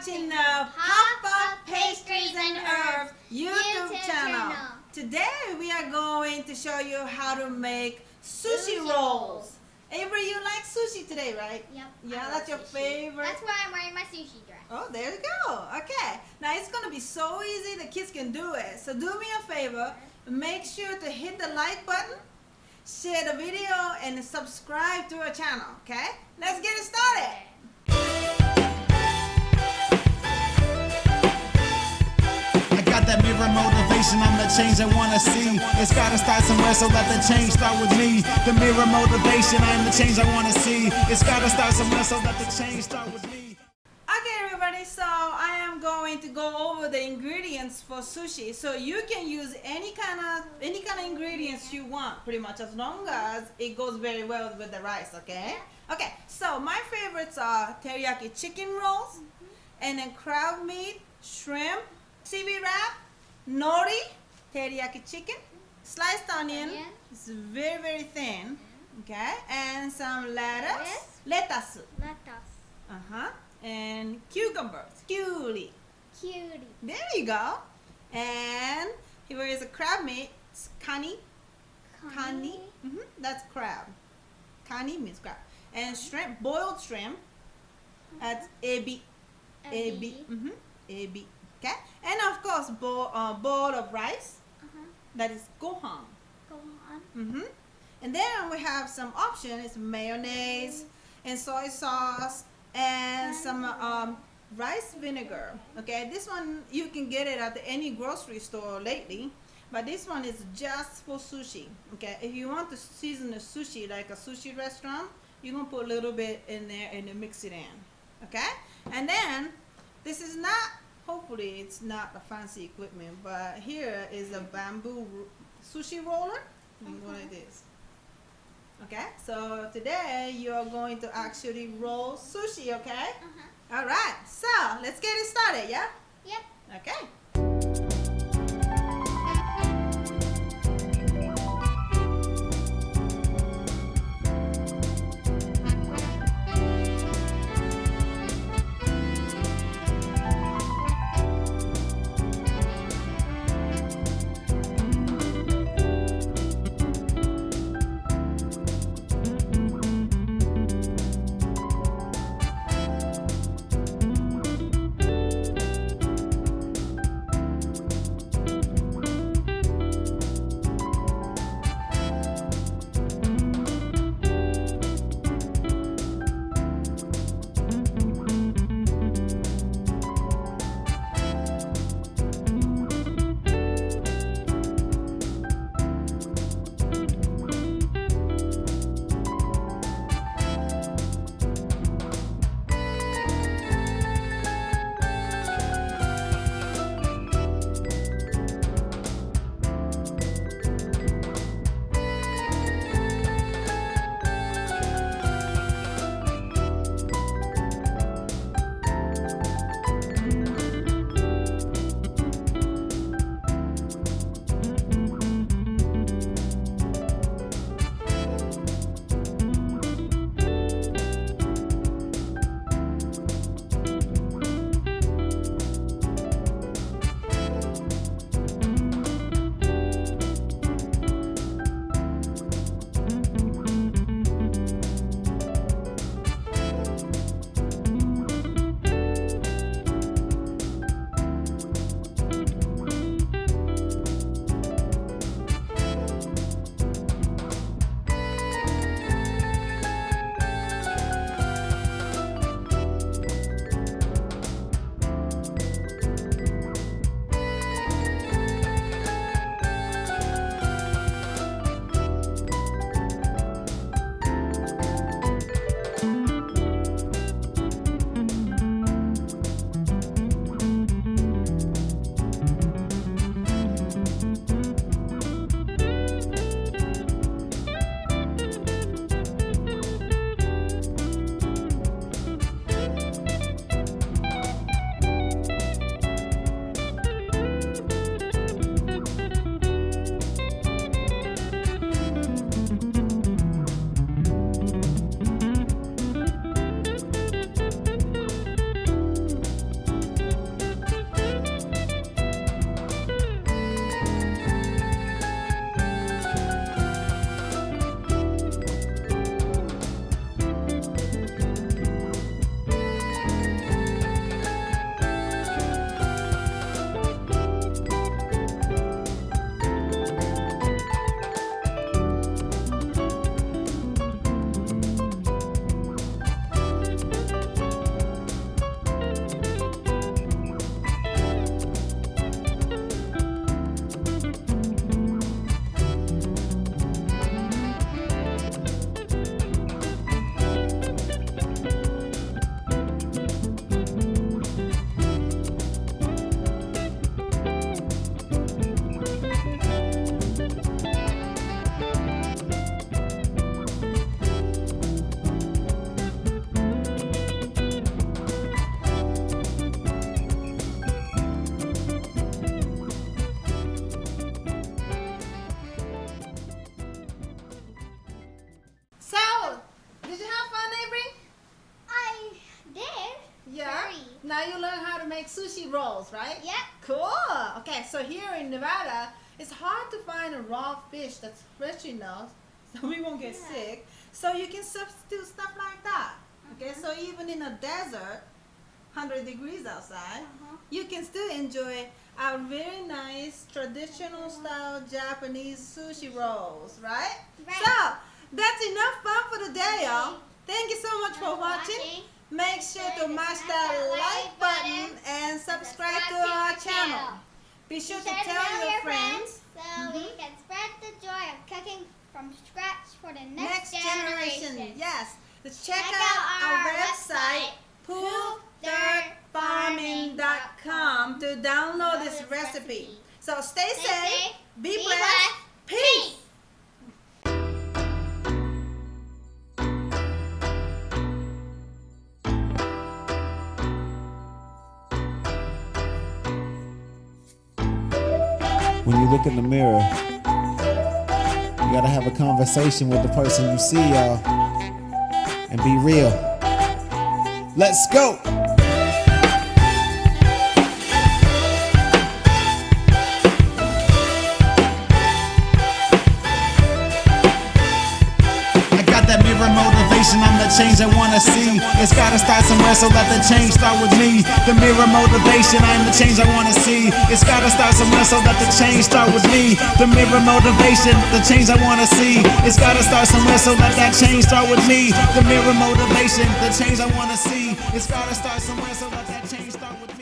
watching the Pop Pastries and Herbs YouTube channel. Today we are going to show you how to make sushi rolls. Avery, you like sushi today, right? Yep. Yeah, that's your favorite. That's why I'm wearing my sushi dress. Oh, there you go. Okay. Now it's going to be so easy, the kids can do it. So do me a favor, make sure to hit the like button, share the video, and subscribe to our channel, okay? Let's get it started. Got that mirror motivation, I'm the change I wanna see. It's gotta start somewhere, so let the change start with me. The mirror motivation, I am the change I wanna see. It's gotta start somewhere, so let the change start with me. Okay everybody, so I am going to go over the ingredients for sushi. So you can use any kind of ingredients you want, pretty much, as long as it goes very well with the rice, okay? Okay, so my favorites are teriyaki chicken rolls, and then crab meat, shrimp, seaweed wrap, nori, teriyaki chicken, sliced onion, it's very very thin, okay, and some lettuce, and cucumbers, cutie. There you go. And here is a crab meat, it's kani, that's crab. Kani means crab. And shrimp, boiled shrimp, that's ebi, ebi. Okay, and of course bowl of rice, that is gohan. And then we have some options, mayonnaise and soy sauce and some rice vinegar. Okay, this one you can get it at any grocery store lately, but this one is just for sushi. Okay, if you want to season the sushi like a sushi restaurant, you're gonna put a little bit in there and then mix it in. Okay, and then this is not, hopefully it's not a fancy equipment, but here is a bamboo sushi roller. One of this. Okay, so today you are going to actually roll sushi, okay? All right, so let's get it started, yeah? Yep. Okay. now you learn how to make sushi rolls, right? Yep. Cool. Okay, so here in Nevada, it's hard to find a raw fish that's fresh enough so we won't get sick. So you can substitute stuff like that. Okay, so even in a desert, 100 degrees outside, you can still enjoy our very nice traditional style Japanese sushi rolls, right? So that's enough fun for the day, y'all. Thank you so much for watching. Make sure to mash that like button and subscribe to our channel. Be sure to tell your friends so we can spread the joy of cooking from scratch for the next generation. Yes, let's check out our website, pooldirtfarming.com, to download this recipe. So stay safe, be blessed, peace. When you look in the mirror, you gotta have a conversation with the person you see, y'all, and be real. Let's go! Mirror motivation, I'm the change I wanna see. It's gotta start somewhere, so let the change start with me. The mirror motivation, I'm the change I wanna see. It's gotta start somewhere, so let the change start with me. The mirror motivation, the change I wanna see. It's gotta start somewhere, so let that change start with me. The mirror motivation, the change I wanna see. It's gotta start somewhere, so let that change start with me.